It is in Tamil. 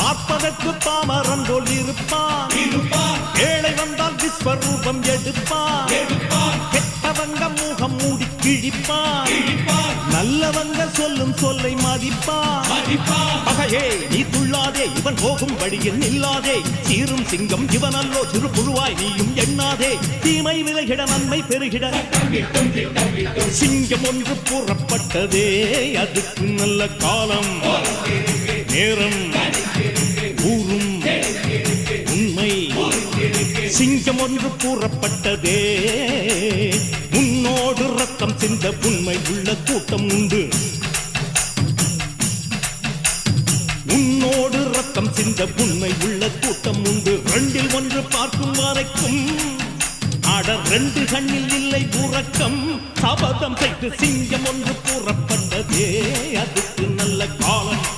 பார்ப்பதற்கு பாமரன் போல் இருப்பான். ஏழை வந்தால் விஸ்வரூபம் எடுப்பான். கெட்டவங்க முகம் மூடி கிழிப்பான். நல்லவங்க சொல்லும் சொல்லை மதிப்பான். பகையே நீ துள்ளாதே, இவன் போகும் வழியில் நில்லாதே. சீரும் சிங்கம் இவனல்லோ, சிறு புழுவாய் நீயும் எண்ணாதே. தீமை விலகிட நன்மை பெருகிட சிங்கம் ஒன்று கூறப்பட்டதே. அதுக்கு நல்ல காலம் நேரம் கூறும் உண்மை. சிங்கம் ஒன்று கூறப்பட்டதே. முன்னோடு ரத்தம் சிந்த உண்மை உள்ள கூட்டம் உண்டு. உன்னோடு ரத்தம் சிந்த உண்மை உள்ள கூட்டம் உண்டு. ரெண்டில் ஒன்று பார்க்கும் வரைக்கும் ஆட ரெண்டு கண்ணில் இல்லை உறக்கம். சபதம் செய்து சிங்கம் ஒன்று கூறப்பட்டதே. அதுக்கு நல்ல காலம்